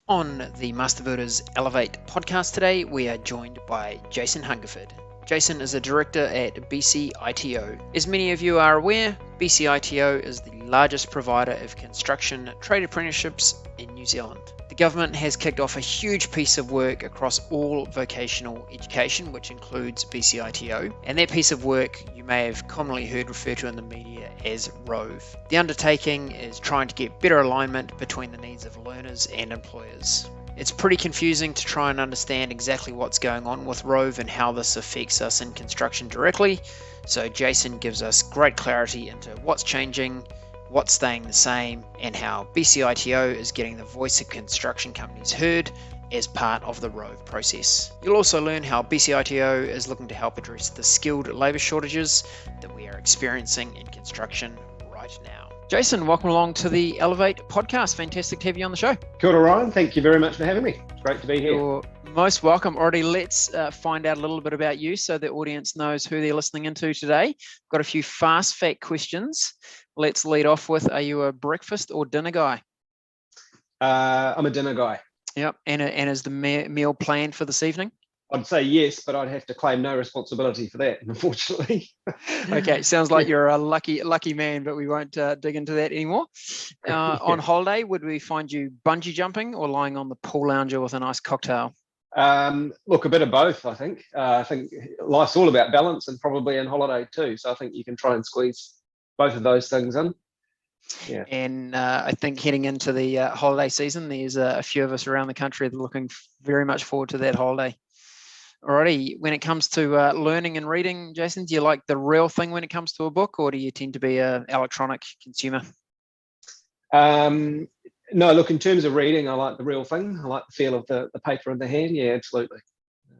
On the Master Builders Elevate podcast today, we are joined by Jason Hungerford. Jason is a director at BCITO. As many of you are aware, BCITO is the largest provider of construction trade apprenticeships in New Zealand. The government has kicked off a huge piece of work across all vocational education, which includes BCITO, and that piece of work you may have commonly heard referred to in the media as RoVE. The undertaking is trying to get better alignment between the needs of learners and employers. It's pretty confusing to try and understand exactly what's going on with RoVE and how this affects us in construction directly, so Jason gives us great clarity into what's changing, what's staying the same, and how BCITO is getting the voice of construction companies heard as part of the RoVE process. You'll also learn how BCITO is looking to help address the skilled labour shortages that we are experiencing in construction right now. Jason, welcome along to the Elevate podcast. Fantastic to have you on the show. Kia ora, Ryan. Thank you very much for having me. It's great to be here. You're most welcome. Already, let's find out a little bit about you so the audience knows who they're listening into today. Got a few fast fact questions. Let's lead off with, are you a breakfast or dinner guy? I'm a dinner guy. Yep. And is the meal planned for this evening? I'd say yes, but I'd have to claim no responsibility for that, unfortunately. Okay, sounds like you're a lucky man, but we won't dig into that anymore. Yeah. On holiday, would we find you bungee jumping or lying on the pool lounger with a nice cocktail? Look, a bit of both, I think. I think life's all about balance, and probably on holiday too. So I think you can try and squeeze both of those things in. Yeah. And I think heading into the holiday season, there's a few of us around the country that are looking very much forward to that holiday. Alrighty, when it comes to learning and reading, Jason, do you like the real thing when it comes to a book, or do you tend to be an electronic consumer? No, look, in terms of reading, I like the real thing. I like the feel of the paper in the hand. Yeah, absolutely.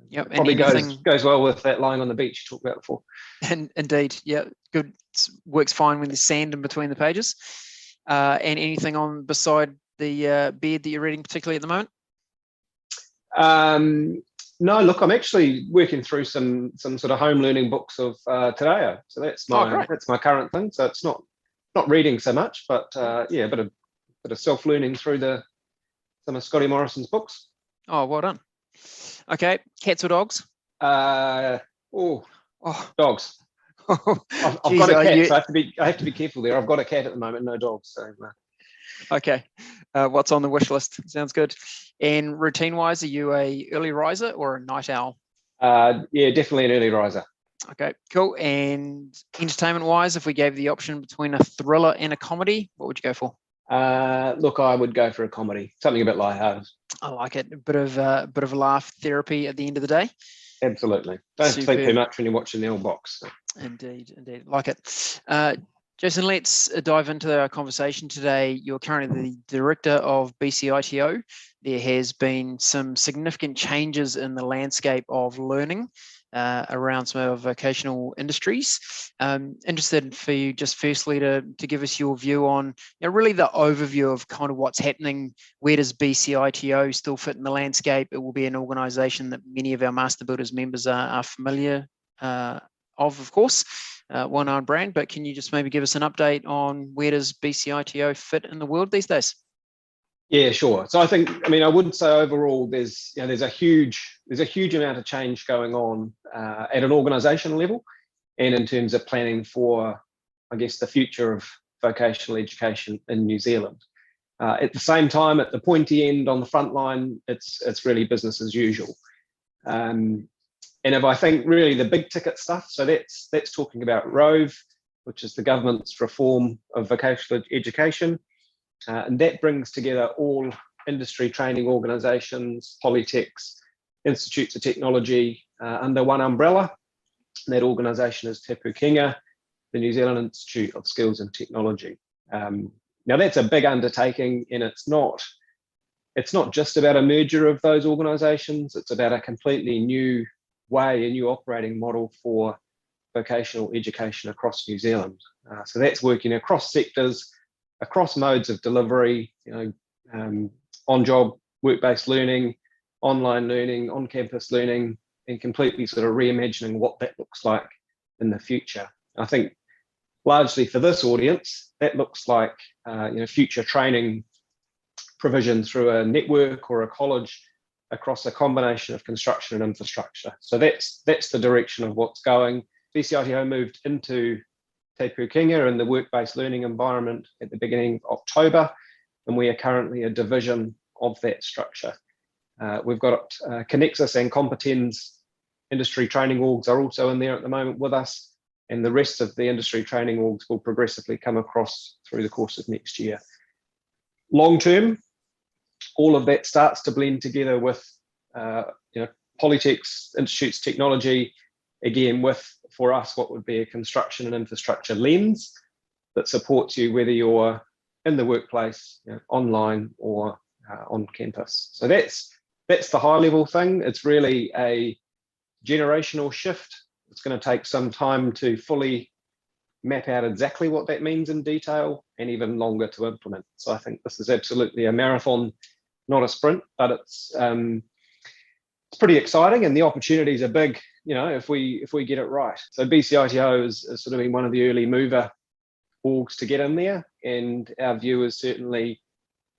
Yep. It probably goes well with that lying on the beach you talked about before. And indeed, yeah, good. Works fine when there's sand in between the pages. And anything on beside the bed that you're reading particularly at the moment? No, look, I'm actually working through some sort of home learning books of Te. So that's my current thing. So it's not reading so much, but yeah, a bit of self-learning through some of Scotty Morrison's books. Oh, well done. Okay, cats or dogs? Dogs. I've got a cat, so I have to be careful there. I've got a cat at the moment, no dogs. So. Okay, what's on the wish list? Sounds good. And routine-wise, are you a early riser or a night owl? Yeah, definitely an early riser. Okay, cool. And entertainment-wise, if we gave the option between a thriller and a comedy, what would you go for? Look, I would go for a comedy, something a bit lighthearted. I like it. A bit of a laugh therapy at the end of the day. Absolutely. Don't think too much when you're watching the old box. Indeed. Like it. Jason, let's dive into our conversation today. You're currently the director of BCITO. There has been some significant changes in the landscape of learning around some of our vocational industries. Interested for you just firstly to give us your view on really the overview of kind of what's happening. Where does BCITO still fit in the landscape? It will be an organisation that many of our Master Builders members are familiar of course, well-known brand, but can you just maybe give us an update on where does BCITO fit in the world these days? Yeah, sure. So I would say overall there's a huge amount of change going on at an organisational level, and in terms of planning for, I guess, the future of vocational education in New Zealand. At the same time, at the pointy end on the front line, it's really business as usual. And if I think really the big ticket stuff, so that's talking about RoVE, which is the government's reform of vocational education. And that brings together all industry training organisations, polytechs, institutes of technology under one umbrella. And that organisation is Te Pūkenga, the New Zealand Institute of Skills and Technology. Now that's a big undertaking, and it's not just about a merger of those organisations. It's about a completely new way, a new operating model for vocational education across New Zealand. So that's working across sectors, across modes of delivery, on-job, work-based learning, online learning, on-campus learning, and completely sort of reimagining what that looks like in the future. I think largely for this audience, that looks like future training provision through a network or a college across a combination of construction and infrastructure. So that's the direction of what's going. BCITO moved into Te Pukenga in the work-based learning environment at the beginning of October, and we are currently a division of that structure. We've got Connexus and Competens industry training orgs are also in there at the moment with us, and the rest of the industry training orgs will progressively come across through the course of next year. Long term, all of that starts to blend together with Polytechs, institutes, technology, again with, for us, what would be a construction and infrastructure lens that supports you whether you're in the workplace, online or on campus. So that's the high level thing. It's really a generational shift. It's going to take some time to fully map out exactly what that means in detail, and even longer to implement. So I think this is absolutely a marathon, not a sprint, but it's pretty exciting, and the opportunities are big, if we get it right. So BCITO has sort of been one of the early mover orgs to get in there, and our view is certainly,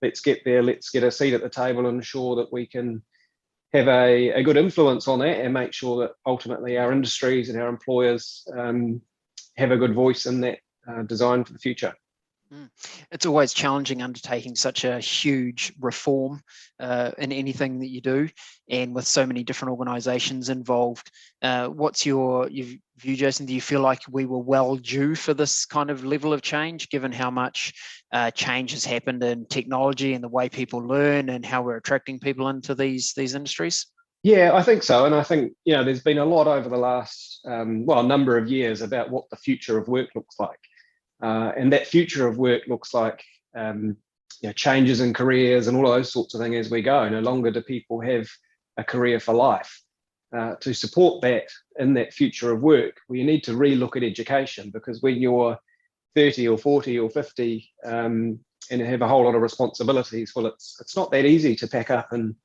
let's get there, let's get a seat at the table and ensure that we can have a good influence on that, and make sure that ultimately our industries and our employers have a good voice in that design for the future. It's always challenging undertaking such a huge reform in anything that you do, and with so many different organisations involved. What's your view, Jason? Do you feel like we were well due for this kind of level of change, given how much change has happened in technology and the way people learn, and how we're attracting people into these industries? Yeah, I think so. And I think, there's been a lot over the last, a number of years about what the future of work looks like. And that future of work looks like changes in careers and all of those sorts of things as we go. No longer do people have a career for life. To support that in that future of work, we need to relook at education, because when you're 30 or 40 or 50 and have a whole lot of responsibilities, well, it's not that easy to pack up and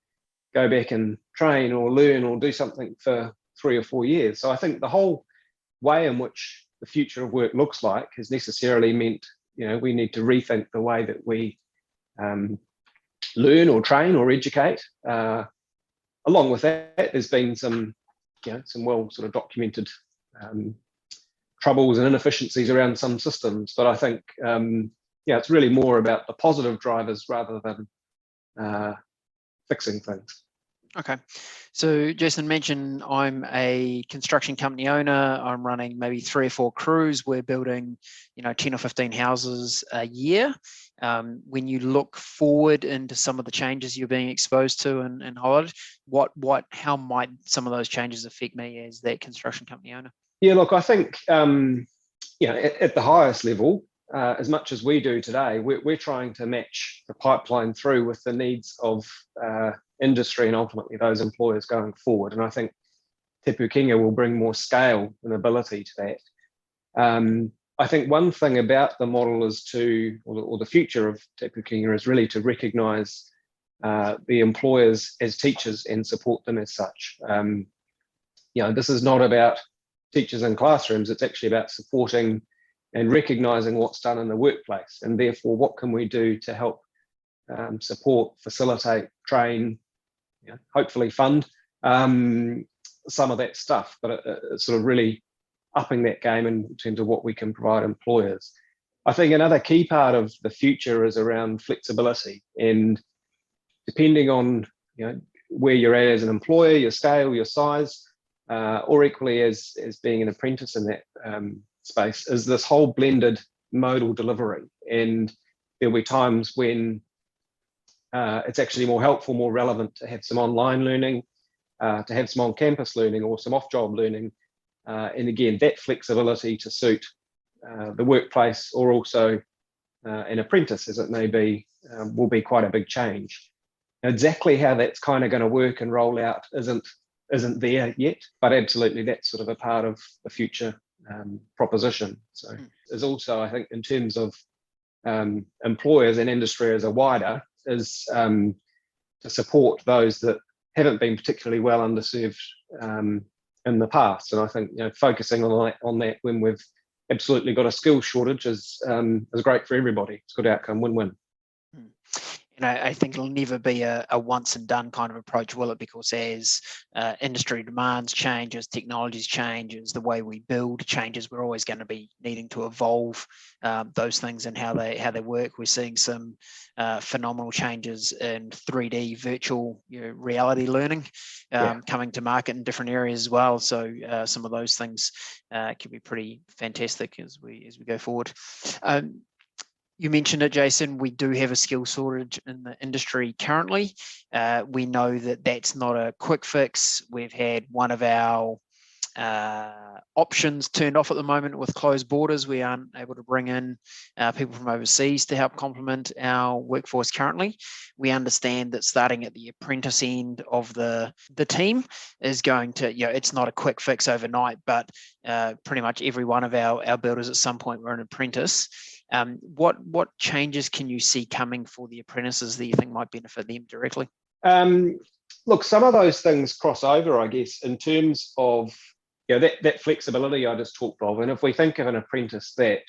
go back and train or learn or do something for 3 or 4 years. So I think the whole way in which the future of work looks like has necessarily meant, we need to rethink the way that we learn or train or educate. Along with that, there's been some well sort of documented troubles and inefficiencies around some systems. But I think, it's really more about the positive drivers rather than fixing things. Okay. So Jason mentioned I'm a construction company owner. I'm running maybe 3 or 4 crews. We're building, 10 or 15 houses a year. When you look forward into some of the changes you're being exposed to and highlighted, how might some of those changes affect me as that construction company owner? Yeah, look, I think, at the highest level, as much as we do today, we're trying to match the pipeline through with the needs of industry and ultimately those employers going forward. And I think Te Pukenga will bring more scale and ability to that. I think one thing about the model is or the future of Te Pukenga is really to recognise the employers as teachers and support them as such. This is not about teachers in classrooms, it's actually about supporting and recognising what's done in the workplace, and therefore what can we do to help support, facilitate, train, hopefully fund some of that stuff. But it's sort of really upping that game in terms of what we can provide employers. I think another key part of the future is around flexibility, and depending on where you're at as an employer, your scale, your size, or equally as being an apprentice in that space, is this whole blended modal delivery. And there'll be times when it's actually more helpful, more relevant to have some online learning, to have some on-campus learning or some off-job learning. And again, that flexibility to suit the workplace or also an apprentice, as it may be, will be quite a big change. Exactly how that's kind of going to work and roll out isn't there yet, but absolutely that's sort of a part of the future proposition. So there's also, I think, in terms of employers and industry as a wider, is to support those that haven't been particularly well underserved in the past. And I think focusing on that when we've absolutely got a skills shortage is great for everybody. It's a good outcome, win-win. I think it'll never be a once and done kind of approach, will it? Because as industry demands change, as technologies change, as the way we build changes, we're always going to be needing to evolve those things and how they work. We're seeing some phenomenal changes in 3D virtual reality learning coming to market in different areas as well. So some of those things can be pretty fantastic as we go forward. You mentioned it, Jason. We do have a skill shortage in the industry currently. We know that that's not a quick fix. We've had one of our options turned off at the moment with closed borders. We aren't able to bring in people from overseas to help complement our workforce currently. We understand that starting at the apprentice end of the team is going to, it's not a quick fix overnight, but pretty much every one of our builders at some point were an apprentice. What changes can you see coming for the apprentices that you think might benefit them directly? Look, some of those things cross over, I guess, in terms of that flexibility I just talked of. And if we think of an apprentice that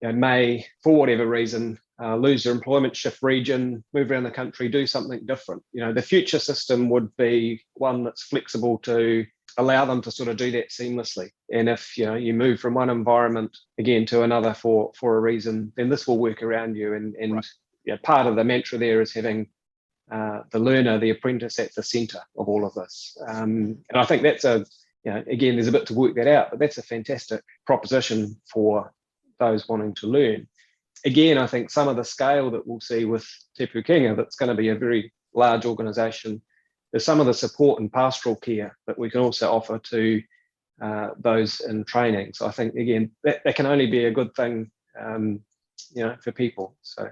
may, for whatever reason, lose their employment, shift region, move around the country, do something different, the future system would be one that's flexible to allow them to sort of do that seamlessly. And if you move from one environment again to another for a reason, then this will work around you. And right. Part of the mantra there is having the learner, the apprentice, at the centre of all of this. And I think that's again, there's a bit to work that out, but that's a fantastic proposition for those wanting to learn. Again, I think some of the scale that we'll see with Te Pukenga, that's going to be a very large organisation. There's some of the support and pastoral care that we can also offer to those in training. So I think, again, that can only be a good thing, for people. So,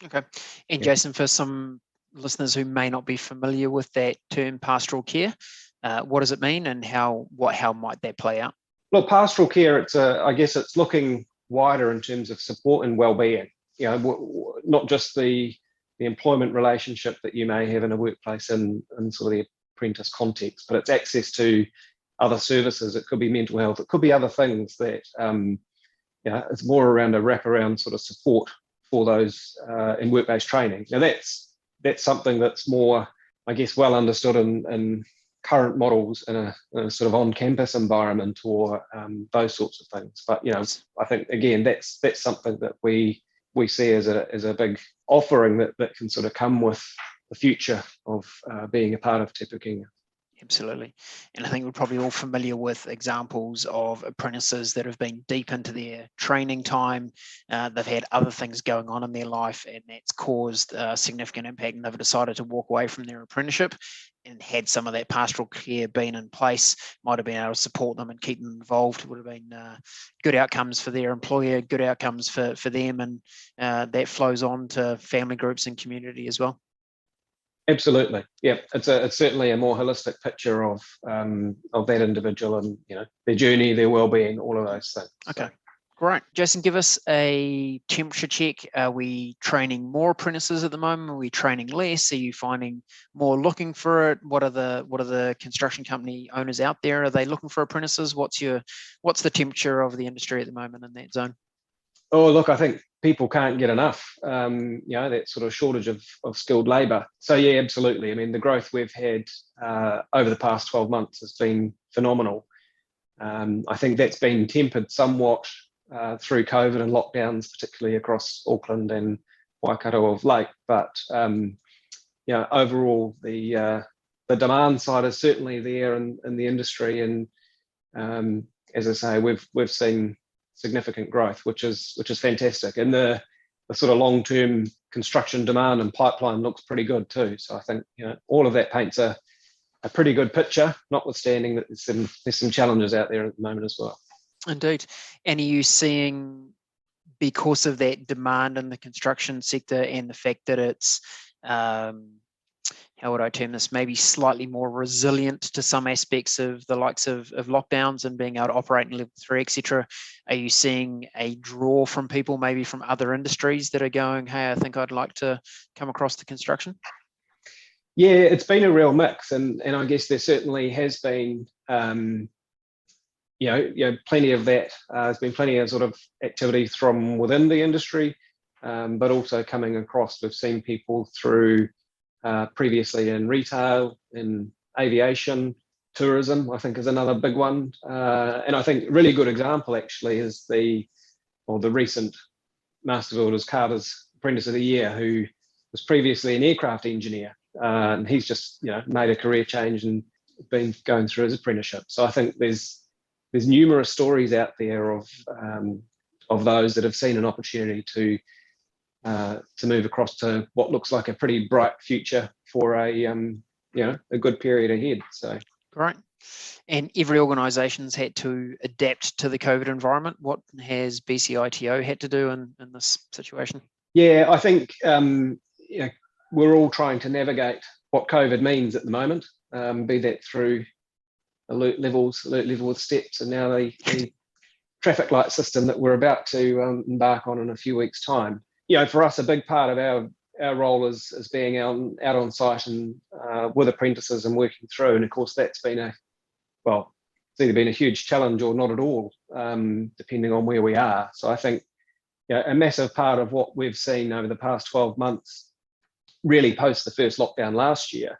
okay. And Jason, for some listeners who may not be familiar with that term, pastoral care, what does it mean, and how might that play out? Look, pastoral care, I guess it's looking wider in terms of support and well-being. Not just the employment relationship that you may have in a workplace in sort of the apprentice context, but it's access to other services. It could be mental health. It could be other things that, it's more around a wraparound sort of support for those in work-based training. Now that's something that's more, I guess, well understood in current models in a sort of on-campus environment or those sorts of things. But, I think, again, that's something that we see as a big offering that can sort of come with the future of being a part of Te Pukenga. Absolutely. And I think we're probably all familiar with examples of apprentices that have been deep into their training time. They've had other things going on in their life, and that's caused a significant impact, and they've decided to walk away from their apprenticeship. And had some of that pastoral care been in place, might have been able to support them and keep them involved. It would have been good outcomes for their employer, good outcomes for them, and that flows on to family groups and community as well. Absolutely, yeah. It's certainly a more holistic picture of that individual and their journey, their well-being, all of those things. Okay. Great. Jason, give us a temperature check. Are we training more apprentices at the moment? Are we training less? Are you finding more looking for it? What are the construction company owners out there? Are they looking for apprentices? What's the temperature of the industry at the moment in that zone? Oh, look, I think people can't get enough, that sort of shortage of skilled labour. So, yeah, absolutely. I mean, the growth we've had over the past 12 months has been phenomenal. I think that's been tempered somewhat through COVID and lockdowns, particularly across Auckland and Waikato of late. But overall, the demand side is certainly there in the industry, and as I say, we've seen significant growth, which is fantastic, and the sort of long-term construction demand and pipeline looks pretty good too. So I think all of that paints a pretty good picture, notwithstanding that there's some challenges out there at the moment as well. Indeed. And are you seeing, because of that demand in the construction sector and the fact that it's, how would I term this, maybe slightly more resilient to some aspects of the likes of lockdowns and being able to operate in level 3, etc., are you seeing a draw from people maybe from other industries that are going, hey, I think I'd like to come across to construction? Yeah, it's been a real mix, and I guess there certainly has been plenty of that. There's been plenty of sort of activity from within the industry. but also coming across. We've seen people through previously in retail, in aviation, tourism, I think is another big one. And I think a really good example actually is the recent Master Builders Carter's Apprentice of the Year, who was previously an aircraft engineer. And he's just made a career change and been going through his apprenticeship. So I think there's numerous stories out there of those that have seen an opportunity to move across to what looks like a pretty bright future for a good period ahead. So great. And every organisation's had to adapt to the COVID environment. What has BCITO had to do in this situation? Yeah, I think we're all trying to navigate what COVID means at the moment, be that through alert levels with steps, and now the traffic light system that we're about to embark on in a few weeks' time. For us, a big part of our role is being out on site and with apprentices and working through. And of course, that's been it's either been a huge challenge or not at all, depending on where we are. So I think a massive part of what we've seen over the past 12 months, really post the first lockdown last year,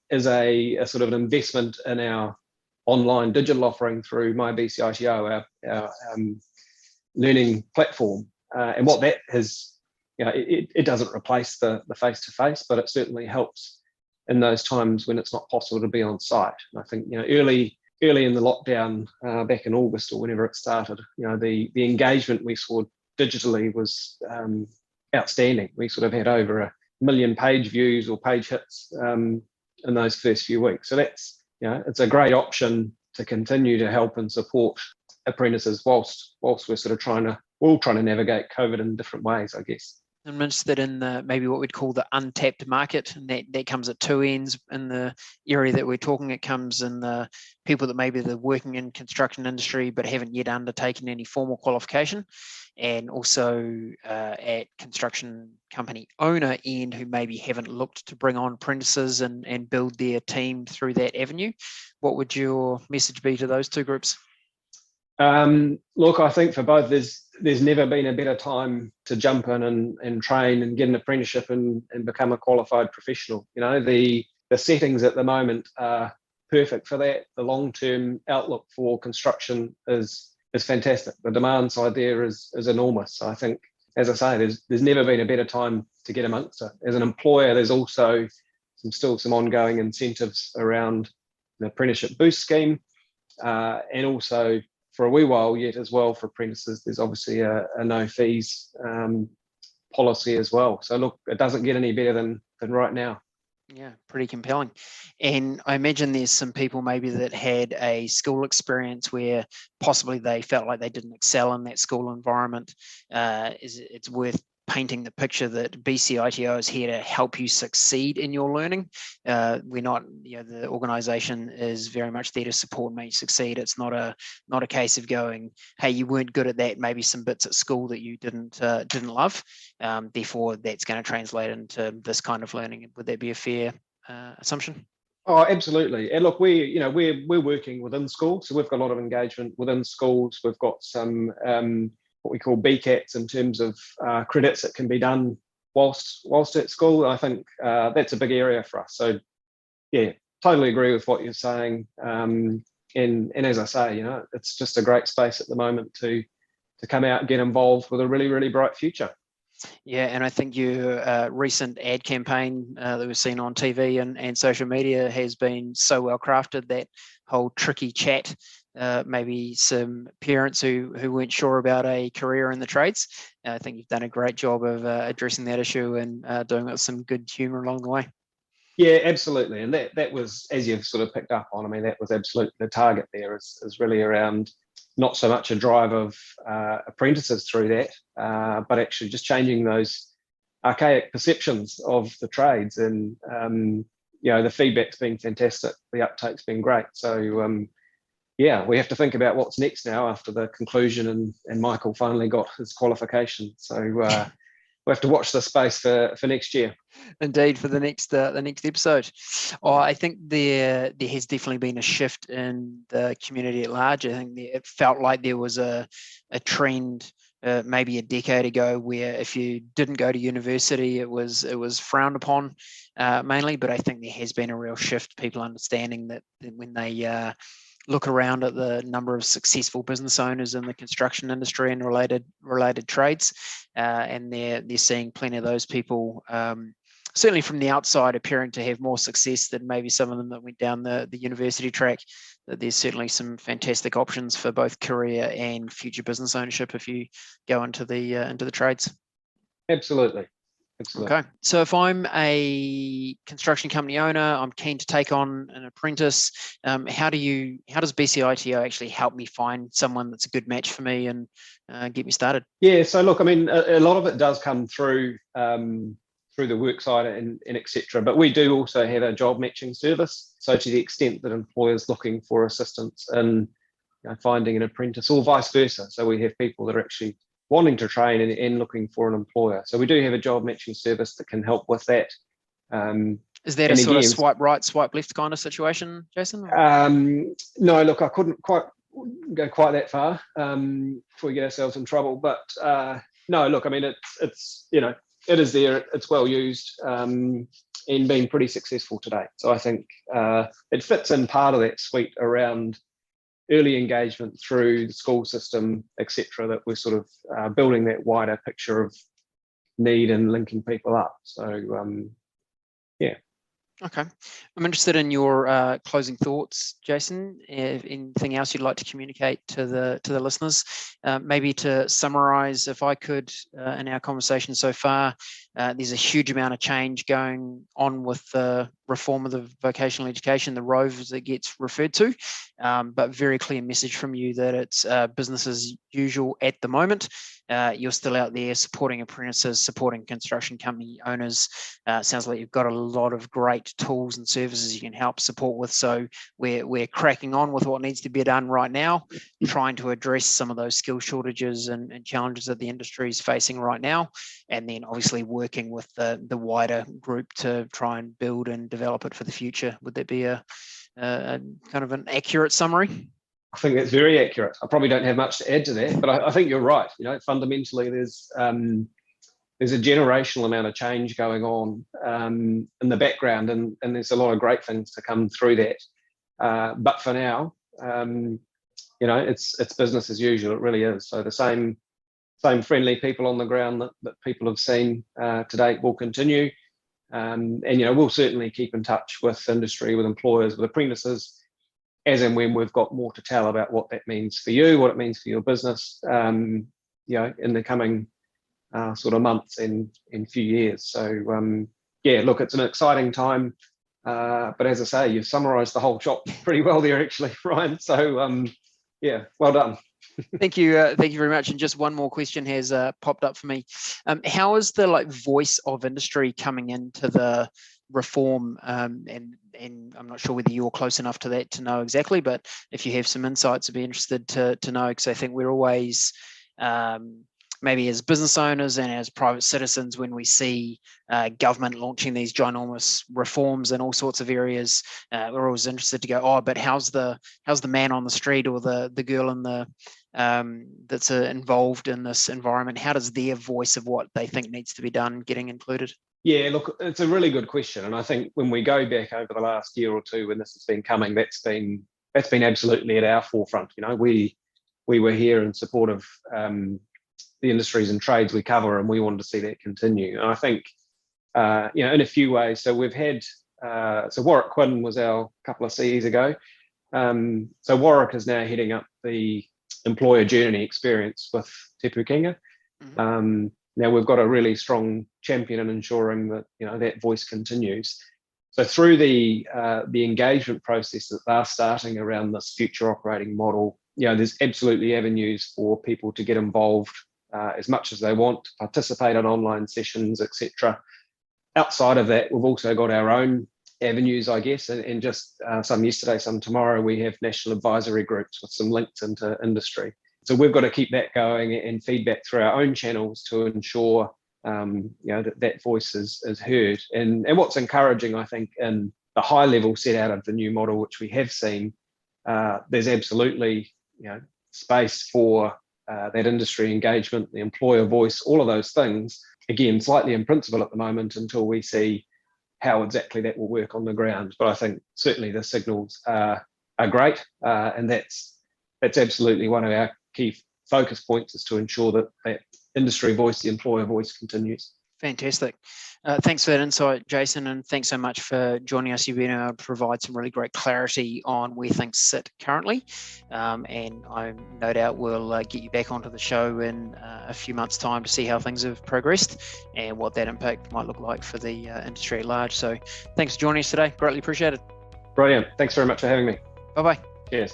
is a sort of an investment in our online digital offering through My BCITO, our learning platform. And what that has, it doesn't replace the face-to-face, but it certainly helps in those times when it's not possible to be on site. And I think early in the lockdown, back in August or whenever it started, the engagement we saw digitally was outstanding. We sort of had over 1 million page views or page hits in those first few weeks. So that's it's a great option to continue to help and support apprentices whilst we're sort of trying to navigate COVID in different ways, I guess. I'm interested in maybe what we'd call the untapped market, and that comes at two ends. In the area that we're talking, it comes in the people that maybe they're working in construction industry but haven't yet undertaken any formal qualification, and also at construction company owner end who maybe haven't looked to bring on apprentices and build their team through that avenue. What would your message be to those two groups? Look, I think for both, there's never been a better time to jump in and train and get an apprenticeship and become a qualified professional. The settings at the moment are perfect for that. The long-term outlook for construction is fantastic. The demand side there is enormous. So I think, as I say, there's never been a better time to get amongst it. As an employer, there's also still some ongoing incentives around the apprenticeship boost scheme, and also for a wee while yet as well for apprentices, there's obviously a no fees policy as well. So look, it doesn't get any better than right now. Yeah, pretty compelling. And I imagine there's some people maybe that had a school experience where possibly they felt like they didn't excel in that school environment. It's worth painting the picture that BCITO is here to help you succeed in your learning. We're not, the organisation is very much there to support and make you succeed. It's not a case of going, hey, you weren't good at that, maybe some bits at school that you didn't love. Therefore, that's going to translate into this kind of learning. Would that be a fair assumption? Oh, absolutely. And look, we're working within schools, so we've got a lot of engagement within schools. We've got some what we call BCATs in terms of credits that can be done whilst at school. I think that's a big area for us. So yeah, totally agree with what you're saying. And as I say, it's just a great space at the moment to come out and get involved with a really, really bright future. Yeah, and I think your recent ad campaign that we've seen on TV and social media has been so well crafted. That whole tricky chat, maybe some parents who weren't sure about a career in the trades. I think you've done a great job of addressing that issue and doing it with some good humour along the way. Yeah, absolutely. And that was, as you've sort of picked up on, I mean, that was absolutely the target there is really around not so much a drive of apprentices through that, but actually just changing those archaic perceptions of the trades. And, the feedback's been fantastic. The uptake's been great. So, we have to think about what's next now after the conclusion and Michael finally got his qualification. So we'll have to watch the space for next year. Indeed, for the next episode. I think there has definitely been a shift in the community at large. I think it felt like there was a trend maybe a decade ago, where if you didn't go to university, it was frowned upon mainly. But I think there has been a real shift, people understanding that when they look around at the number of successful business owners in the construction industry and related trades, and they're seeing plenty of those people, certainly from the outside, appearing to have more success than maybe some of them that went down the university track. That there's certainly some fantastic options for both career and future business ownership if you go into the trades. Absolutely. Absolutely. Okay, so if I'm a construction company owner, I'm keen to take on an apprentice. How does BCITO actually help me find someone that's a good match for me and get me started? Yeah, so look, I mean, a lot of it does come through the worksite and etc. But we do also have a job matching service. So to the extent that employers looking for assistance in finding an apprentice, or vice versa. So we have people that are actually wanting to train and looking for an employer. So we do have a job matching service that can help with that. Is that a sort of swipe right, swipe left kind of situation, Jason? No, look, I couldn't go quite that far before we get ourselves in trouble. But no, look, I mean, it's it is there, it's well used, and been pretty successful today. So I think it fits in part of that suite around early engagement through the school system, etc., that we're sort of building that wider picture of need and linking people up. So yeah. Okay, I'm interested in your closing thoughts, Jason. Anything else you'd like to communicate to the listeners? Maybe to summarise, if I could, in our conversation so far, there's a huge amount of change going on with the reform of the vocational education, the RoVE as it gets referred to, but very clear message from you that it's business as usual at the moment. You're still out there supporting apprentices, supporting construction company owners. Sounds like you've got a lot of great tools and services you can help support with. So we're cracking on with what needs to be done right now, trying to address some of those skill shortages and challenges that the industry is facing right now, and then obviously working with the wider group to try and build and develop it for the future. Would that be a kind of an accurate summary? I think that's very accurate. I probably don't have much to add to that, but I think you're right. Fundamentally, there's a generational amount of change going on in the background, and there's a lot of great things to come through that. But for now, it's business as usual. It really is. So the same friendly people on the ground that people have seen to date will continue, and we'll certainly keep in touch with industry, with employers, with apprentices, as and when we've got more to tell about what that means for you, what it means for your business, in the coming sort of months and few years. So look, it's an exciting time, but as I say, you've summarised the whole shop pretty well there, actually, Ryan. So well done. Thank you very much. And just one more question has popped up for me. How is the voice of industry coming into the reform? And I'm not sure whether you're close enough to that to know exactly, but if you have some insights, I'd be interested to know, because I think we're always maybe as business owners and as private citizens, when we see government launching these ginormous reforms in all sorts of areas, we're always interested to go, but how's the man on the street or the girl in the that's involved in this environment? How does their voice of what they think needs to be done getting included? Yeah, look, it's a really good question, and I think when we go back over the last year or two, when this has been coming, that's been absolutely at our forefront. We were here in support of the industries and trades we cover, and we wanted to see that continue. And I think in a few ways. So we've had Warwick Quinn was our couple of CEs ago. So Warwick is now heading up the employer journey experience with Te Pukenga. Mm-hmm. Now we've got a really strong champion in ensuring that that voice continues. So through the engagement process that they're starting around this future operating model, there's absolutely avenues for people to get involved as much as they want, to participate in online sessions, etc. Outside of that, we've also got our own avenues, I guess, and just some yesterday, some tomorrow, we have national advisory groups with some links into industry. So we've got to keep that going and feedback through our own channels to ensure that voice is heard. And what's encouraging, I think, in the high level set out of the new model, which we have seen, there's absolutely space for that industry engagement, the employer voice, all of those things, again, slightly in principle at the moment until we see how exactly that will work on the ground. But I think certainly the signals are great, and that's absolutely one of our key focus points, is to ensure that that industry voice, the employer voice, continues. Fantastic. Thanks for that insight, Jason, and thanks so much for joining us. You've been able to provide some really great clarity on where things sit currently, and I no doubt we'll get you back onto the show in a few months' time to see how things have progressed and what that impact might look like for the industry at large. So thanks for joining us today. Greatly appreciated. Brilliant. Thanks very much for having me. Bye-bye. Cheers.